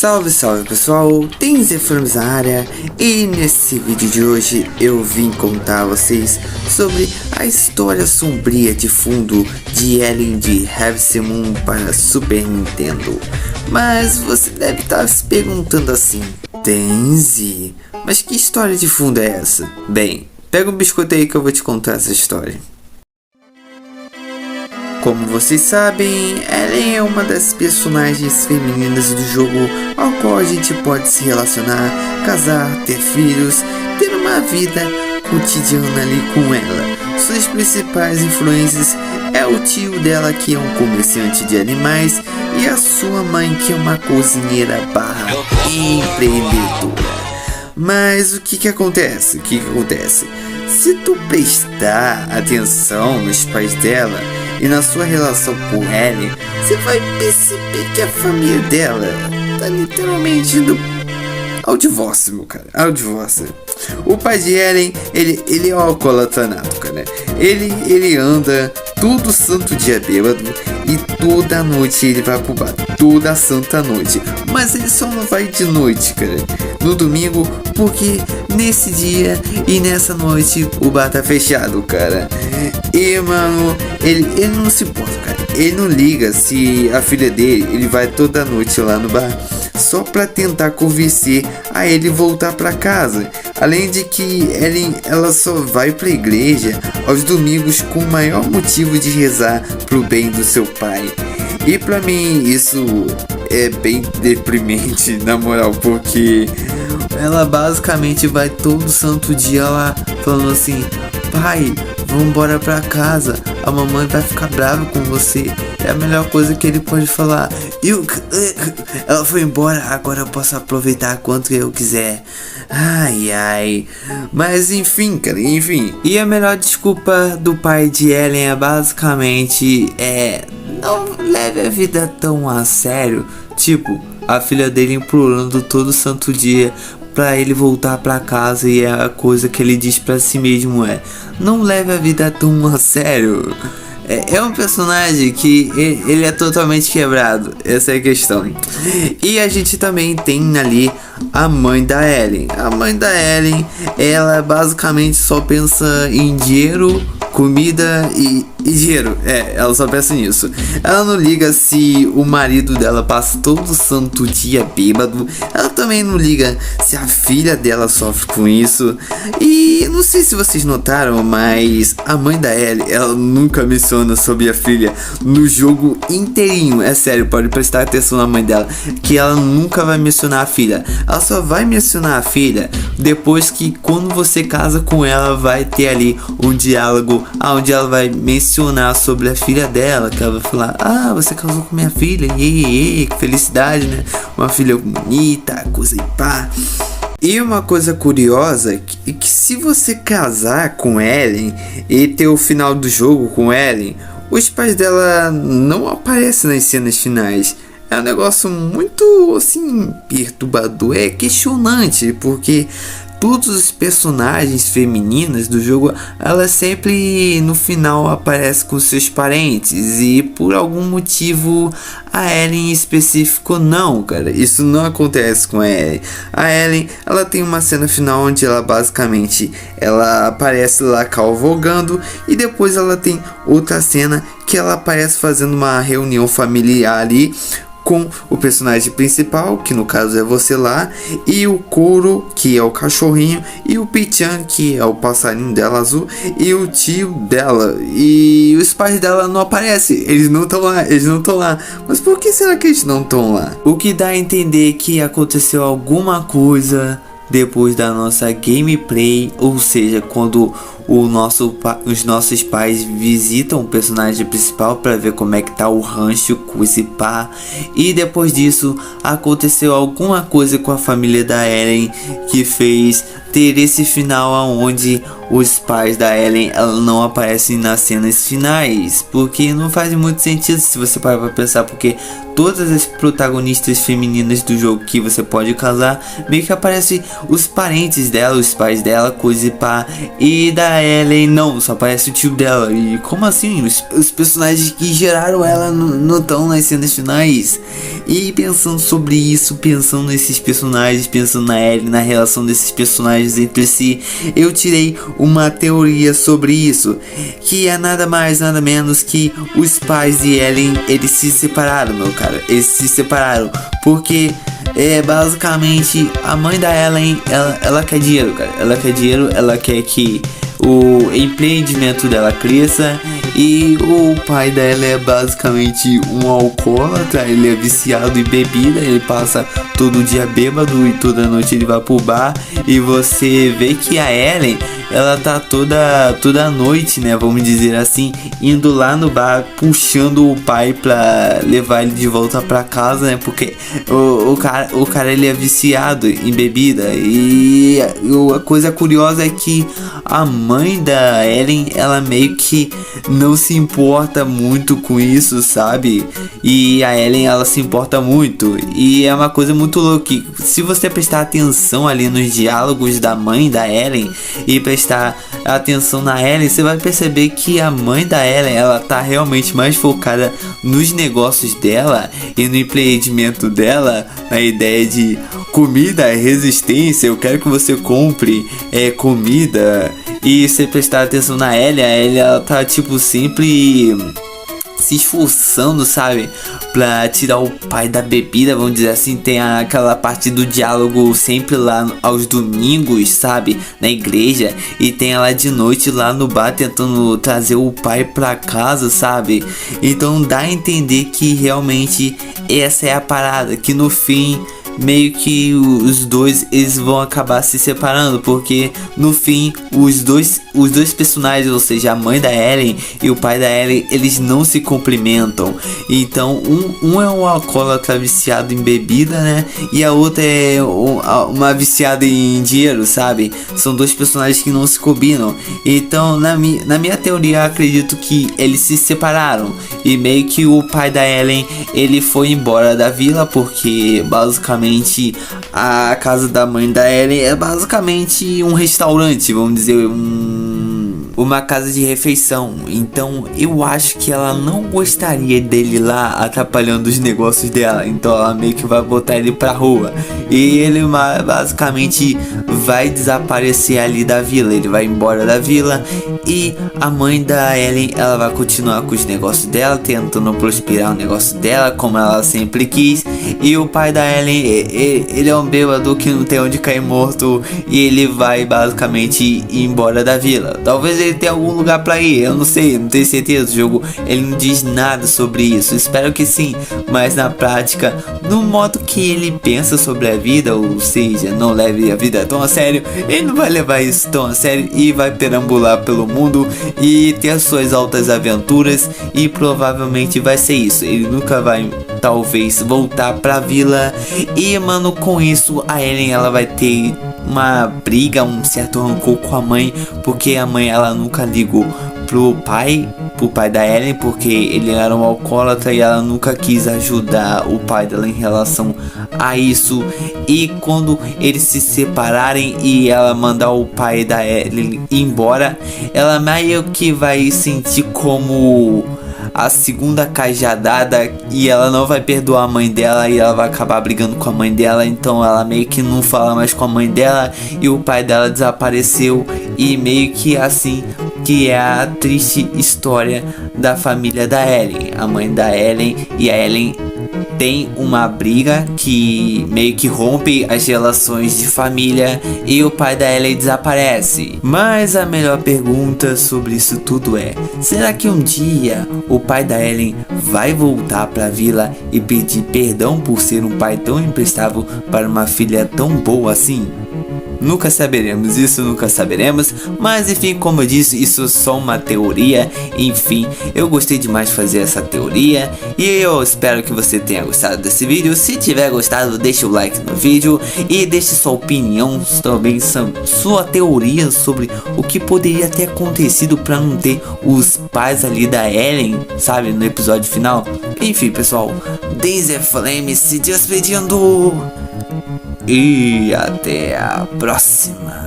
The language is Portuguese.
Salve, salve pessoal, tem Zé Frames na área e nesse vídeo de hoje eu vim contar a vocês sobre a história sombria de fundo de Ellen de Harvest Moon para Super Nintendo. Mas você deve estar se perguntando assim, Denzi, mas que história de fundo é essa? Bem, pega um biscoito aí que eu vou te contar essa história. Como vocês sabem, Ellen é uma das personagens femininas do jogo ao qual a gente pode se relacionar, casar, ter filhos, ter uma vida cotidiana ali com ela. Suas principais influências é o tio dela, que é um comerciante de animais, e a sua mãe, que é uma cozinheira barra empreendedora. Mas o que acontece? Se tu prestar atenção nos pais dela e na sua relação com Ellen, você vai perceber que a família dela tá literalmente indo ao divórcio, meu cara, ao divórcio. O pai de Ellen, ele é um alcoólatra nato, cara. Ele anda todo santo dia bêbado e toda noite ele vai pro bar, toda santa noite. Mas ele só não vai de noite, cara, no domingo, porque nesse dia e nessa noite o bar tá fechado, cara. E mano, ele não se importa, cara. Ele não liga se a filha dele, ele vai toda noite lá no bar só pra tentar convencer a ele voltar pra casa. Além de que ela só vai pra igreja aos domingos com o maior motivo de rezar pro bem do seu pai. E pra mim isso é bem deprimente, na moral, porque ela basicamente vai todo santo dia lá falando assim: pai, vamos embora pra casa, a mamãe vai ficar brava com você. É a melhor coisa que ele pode falar. Ela foi embora, agora eu posso aproveitar quanto eu quiser. Ai. Mas enfim, cara, enfim. E a melhor desculpa do pai de Ellen é basicamente não leve a vida tão a sério. Tipo, a filha dele implorando todo santo dia pra ele voltar pra casa, e a coisa que ele diz pra si mesmo é: não leve a vida tão a sério. É um personagem que ele é totalmente quebrado, essa é a questão. E a gente também tem ali a mãe da Ellen. A mãe da Ellen, ela basicamente só pensa em dinheiro, comida e dinheiro. Ela só pensa nisso. Ela não liga se o marido dela passa todo santo dia bêbado. Ela também não liga se a filha dela sofre com isso. E não sei se vocês notaram, mas a mãe da Ellie, ela nunca menciona sobre a filha no jogo inteirinho. É sério, pode prestar atenção na mãe dela, que ela nunca vai mencionar a filha. Ela só vai mencionar a filha depois que, quando você casa com ela, vai ter ali um diálogo onde ela vai mencionar sobre a filha dela, que ela vai falar: ah, você casou com minha filha, que felicidade, né? Uma filha bonita, coisa e pá. E uma coisa curiosa é que se você casar com Ellen e ter o final do jogo com Ellen, os pais dela não aparecem nas cenas finais. É um negócio muito, assim, perturbador, é questionante, porque todos os personagens femininas do jogo, elas sempre no final aparecem com seus parentes, e por algum motivo a Ellen em específico não, cara. Isso não acontece com a Ellen. A Ellen, ela tem uma cena final onde ela basicamente ela aparece lá cavalgando, e depois ela tem outra cena que ela aparece fazendo uma reunião familiar ali com o personagem principal, que no caso é você lá, e o Kuro, que é o cachorrinho, e o Pichan, que é o passarinho dela azul, e o tio dela. E os pais dela não aparecem, eles não estão lá, Mas por que será que eles não estão lá? O que dá a entender que aconteceu alguma coisa depois da nossa gameplay, ou seja, quando os nossos pais visitam o personagem principal para ver como é que tá o rancho com esse pá, e depois disso aconteceu alguma coisa com a família da Ellen que fez ter esse final onde os pais da Ellen não aparecem nas cenas finais, porque não faz muito sentido se você parar pra pensar, porque todas as protagonistas femininas do jogo que você pode casar, meio que aparece os parentes dela, os pais dela, coisa e pá. E da Ellie não, só aparece o tio dela. E como assim? Os personagens que geraram ela não estão nas cenas finais. E pensando sobre isso, pensando nesses personagens, pensando na Ellie, na relação desses personagens entre si, eu tirei uma teoria sobre isso, que é nada mais, nada menos que os pais de Ellen, eles se separaram, meu cara. Eles se separaram porque basicamente a mãe da Ellen, ela quer dinheiro, cara. Ela quer dinheiro, ela quer que o empreendimento dela cresça. E o pai dela é basicamente um alcoólatra, ele é viciado em bebida, ele passa todo dia bêbado e toda noite ele vai pro bar. E você vê que a Ellen, ela tá toda noite, né, vamos dizer assim, indo lá no bar, puxando o pai pra levar ele de volta pra casa, né, porque o cara ele é viciado em bebida. E a coisa curiosa é que a mãe da Ellen, ela meio que não se importa muito com isso, sabe? E a Ellen, ela se importa muito. E é uma coisa muito louca. Se você prestar atenção ali nos diálogos da mãe da Ellen e prestar atenção na Ellen, você vai perceber que a mãe da Ellen, ela tá realmente mais focada nos negócios dela e no empreendimento dela, na ideia de comida é resistência, eu quero que você compre comida. E se prestar atenção na Ellie, a Ellie, ela tá tipo sempre se esforçando, sabe, pra tirar o pai da bebida, vamos dizer assim. Tem aquela parte do diálogo sempre lá aos domingos, sabe, na igreja, e tem ela de noite lá no bar tentando trazer o pai pra casa, sabe. Então dá a entender que realmente essa é a parada, que no fim meio que os dois, eles vão acabar se separando, porque no fim os dois personagens, ou seja, a mãe da Ellen e o pai da Ellen, eles não se cumprimentam. Então um é um alcoólatra viciado em bebida, né, e a outra é uma viciada em dinheiro, sabe. São dois personagens que não se combinam. Então na minha teoria, eu acredito que eles se separaram e meio que o pai da Ellen, ele foi embora da vila, porque basicamente a casa da mãe da Ellen é basicamente um restaurante, vamos dizer, uma casa de refeição. Então eu acho que ela não gostaria dele lá atrapalhando os negócios dela. Então ela meio que vai botar ele pra rua. E ele basicamente vai desaparecer ali da vila. Ele vai embora da vila. E a mãe da Ellen, ela vai continuar com os negócios dela, tentando prosperar o negócio dela, como ela sempre quis. E o pai da Ellen, ele é um bêbado que não tem onde cair morto. E ele vai basicamente ir embora da vila. Talvez ele tenha algum lugar pra ir, eu não sei, não tenho certeza. O jogo, ele não diz nada sobre isso. Espero que sim, mas na prática, no modo que ele pensa sobre a vida, ou seja, não leve a vida tão a sério, ele não vai levar isso tão a sério e vai perambular pelo mundo e ter suas altas aventuras. E provavelmente vai ser isso. Ele nunca vai, talvez, voltar pra vila. E mano, com isso a Ellen, ela vai ter uma briga, um certo rancor com a mãe, porque a mãe, ela nunca ligou pro pai da Ellen, porque ele era um alcoólatra e ela nunca quis ajudar o pai dela em relação a isso. E quando eles se separarem e ela mandar o pai da Ellen embora, ela meio que vai sentir como a segunda cajadada e ela não vai perdoar a mãe dela e ela vai acabar brigando com a mãe dela. Então ela meio que não fala mais com a mãe dela e o pai dela desapareceu. E meio que assim que é a triste história da família da Ellen. A mãe da Ellen e a Ellen tem uma briga que meio que rompe as relações de família e o pai da Ellie desaparece. Mas a melhor pergunta sobre isso tudo é: será que um dia o pai da Ellen vai voltar pra vila e pedir perdão por ser um pai tão imprestável para uma filha tão boa assim? Nunca saberemos, isso nunca saberemos. Mas enfim, como eu disse, isso é só uma teoria. Enfim, eu gostei demais de fazer essa teoria e eu espero que você tenha gostado desse vídeo. Se tiver gostado, deixe o like no vídeo e deixe sua opinião também, sua teoria sobre o que poderia ter acontecido para não ter os pais ali da Ellen, sabe, no episódio final. Enfim, pessoal, Daisy Flame se despedindo e até a próxima.